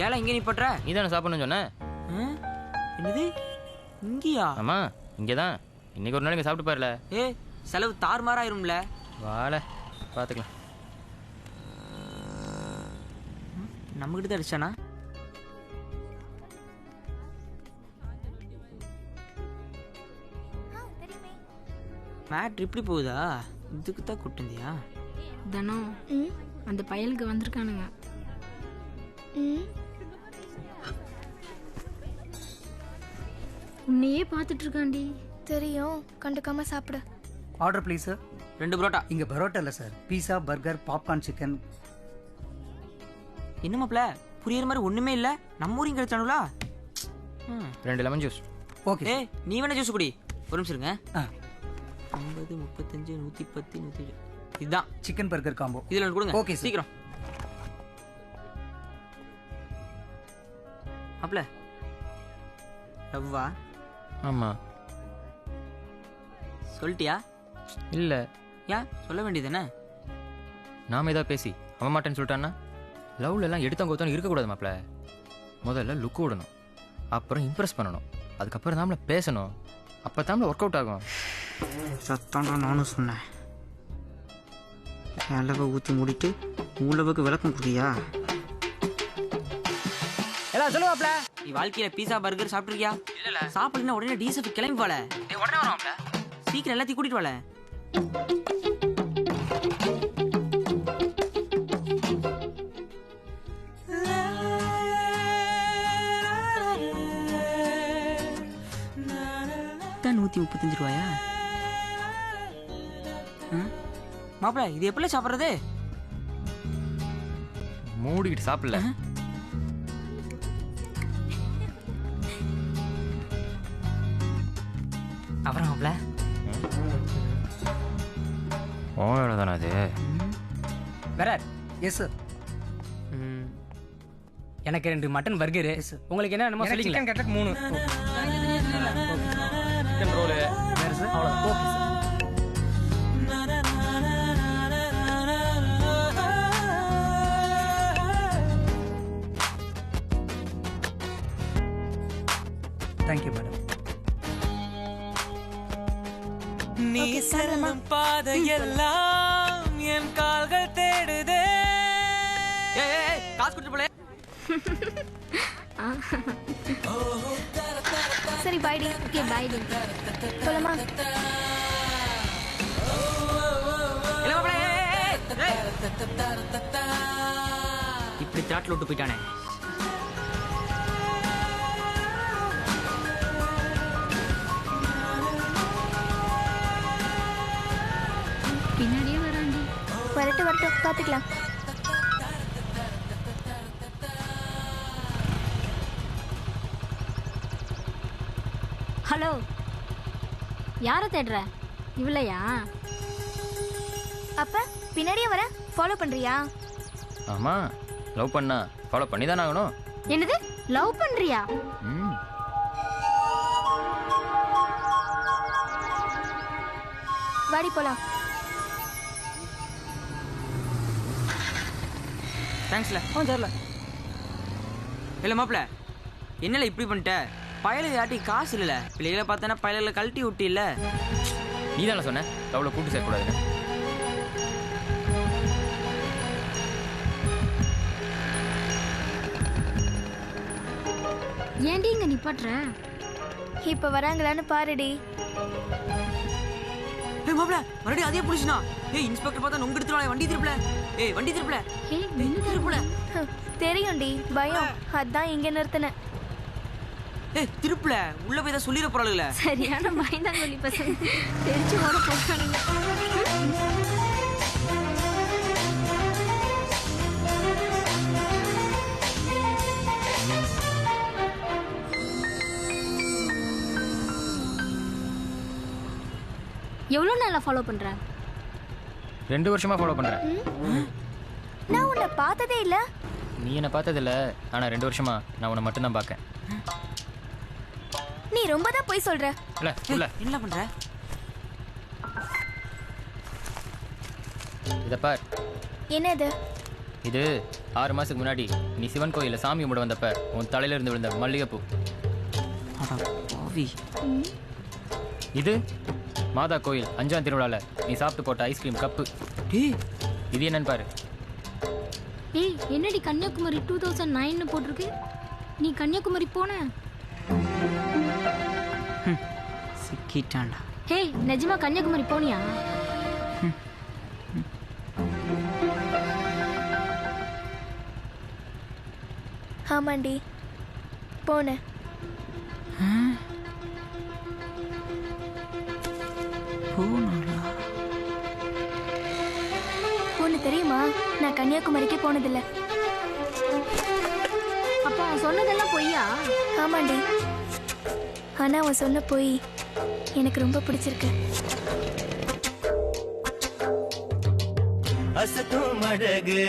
ஏல இங்கே நீ பண்ற? நீ தானே சாப்பிடணும்னு சொன்ன. என்னது இங்கேயா? ஆமா இங்கே தான். இன்னைக்கு ஒரு நாளைக்கு சாப்பிட்டு பாருல. செலவு தாறுமாறாயிரும்ல. வாழ பார்த்துக்கலாம். நம்மகிட்ட தான் அடிச்சானா? மேட் இப்படி போகுதா? இதுக்கு தான் கூட்டியா? தனம் அந்த பயலுக்கு வந்திருக்கானுங்க. உன்னையே பார்த்துட்டு இருக்காண்டி. தெரியும், கண்டுக்காம சாப்பிடு. Order please sir. 2 பரோட்டா. இங்க பரோட்டா இல்லை சார், பீஸா, பர்கர், பாப்கார்ன், சிக்கன். என்ன மாப்ள புரியுற மாதிரி ஒண்ணுமே இல்ல. நம்ம ஊரிங்க கிடைச்சானுங்களா? 2 லெமன் ஜூஸ். ஓகே. நீ வேணா ஜூஸ் குடி. ஒரு நிமிஷம் இருங்க. 50 35 110 107 இதுதான் சிக்கன் பர்கர் காம்போ. இதுல ஒன்று கொடுங்க. ஓகே சீக்கிரம். மாப்ள ரவ்வா. ஆமா சொல்லிட்டியா? இல்லை. ஏன் சொல்ல வேண்டியதுதானே? நாம ஏதாவது பேசி அவன் மாட்டேன்னு சொல்லிட்டான்னா லவ்ல எல்லாம் எடுத்தவங்க ஒருத்தவங்க இருக்கக்கூடாது மாப்ள. முதல்ல லுக் விடணும், அப்புறம் இம்ப்ரெஸ் பண்ணணும், அதுக்கப்புறம் தாம்ல பேசணும். அப்போ தாம்ல ஒர்க் அவுட் ஆகும். சத்தம் தான் நானும் சொன்னேன். அளவை ஊற்றி மூடிட்டு மூளவுக்கு விளக்கம் குடியா? எல்லாம் சொல்லுவாப்ல. நீ வாழ்க்கையில பீஸா பர்கர் சாப்பிட்டுருக்கியா? இல்ல. சாப்பிடலன்னா உடனே டீசல் கிளம்பி போல. உடனே வரோம்ல. சீக்கிரம் எல்லாத்தையும் கூட்டிட்டு வாழ. தான் 135 ரூபாயா? மாப்பிள இது எப்படி சாப்பிட்றது? மூடிக்கிட்டு சாப்பிடல. அப்புறம் மாப்பிள ஓ தானே அது. வேற எஸ் சார். எனக்கு 2 மட்டன் பர்கரு. உங்களுக்கு என்ன என்னமோ சொல்லிக்கலாம். Chicken cutlet 3. சிக்கன் ரோல் வேற சார். அவ்வளவுதான். Okay sir. Thank you madam. நீ செல்லும் பாதையெல்லாம் என் கால்கள் தேடுதே. காசு கொடுத்து போல. சரி பாய்டி. ஓகே பாய்டி. போலாமா? இப்படி திராட்டில் விட்டு போயிட்டானே. பின்னாடியே வராண்டி. வரட்டும் வரட்டும், பார்த்துக்கலாம். ஹலோ, யாரை தேடுற? இவளையா? அப்ப பின்னாடியே வர ஃபாலோ பண்றியா? ஆமா, லவ் பண்ணா ஃபாலோ பண்ணி தானே ஆகணும். என்னது லவ் பண்றியா? வாடி போலாம். தேங்க்ஸ்ல. சரில. இல்லை மாப்பிள்ள என்னல இப்படி பண்ணிட்ட? பயலுக்கு யாட்டி காசு இல்லைல்ல. பிள்ளைகளை பார்த்தனா பயலுகளை கழட்டி விட்டு இல்ல. நீ தானே சொன்ன லவ்ல கூட்டு சேர்க்கக்கூடாதுன்னு. ஏன்டி இங்க நிப்பாட்ற? இப்ப வராங்களான்னு பாருடி. மாப்பிள்ள மறுபடியும் அதே புடிச்சுனா. இன்ஸ்பெக்டர் பார்த்தா நொங்கு எடுத்துருவாங்க. வண்டி திருப்பல. வண்டி திருப்பல. திருப்பல. தெரியும்டி, பயம். அதான் இங்க நிறுத்தினேன். திருப்பல. உள்ள போய் தான் சொல்லிட போறாளுல. சரியான பயந்தான் சொல்லி பசங்க தெரிச்சு ஓட போறானுங்க. எவ்வளவு நாளா ஃபாலோ பண்ற? 2 வருஷமா ஃபாலோ பண்றேன். நான் உன்னை பார்த்ததே இல்ல. நீ என்ன பார்த்ததில்ல, ஆனா 2 வருஷமா நான் உன்னை மட்டும் தான் பார்க்கேன். நீ ரொம்ப தான் போய் சொல்ற. இல்ல என்ன பண்ற? இத பார். என்னது? இது 6 மாசத்துக்கு முன்னாடி நீ சிவன் கோயிலில் சாமி கும்பிட வந்தப்ப உன் தலையில இருந்து விழுந்த மல்லிகைப்பூ. அட பாவி. இது மாதா கோயில் 5ஆம் திருவிழால நீ சாப்பிட்டு போட்ட ஐஸ்கிரீம் கப்பு. டேய் இது என்னன்னு பாரு. ஏய் என்னடி கன்னியாகுமரி 2009 போட்டிருக்கு? நீ கன்னியாகுமரி போன? சிக்கிட்டான்டா. ஹேய் நிஜமா கன்னியாகுமரி போனியா? ஆமாண்டி போனேன். போனாளா? ஒன்று தெரியுமா, நான் கன்னியாகுமரிக்கு போனதில்லை. அப்போ அவன் சொன்னதெல்லாம் பொய்யா? ஆமாண்டி, ஆனால் அவன் சொன்ன போய் எனக்கு ரொம்ப பிடிச்சிருக்கு. அசத்தும் அழகு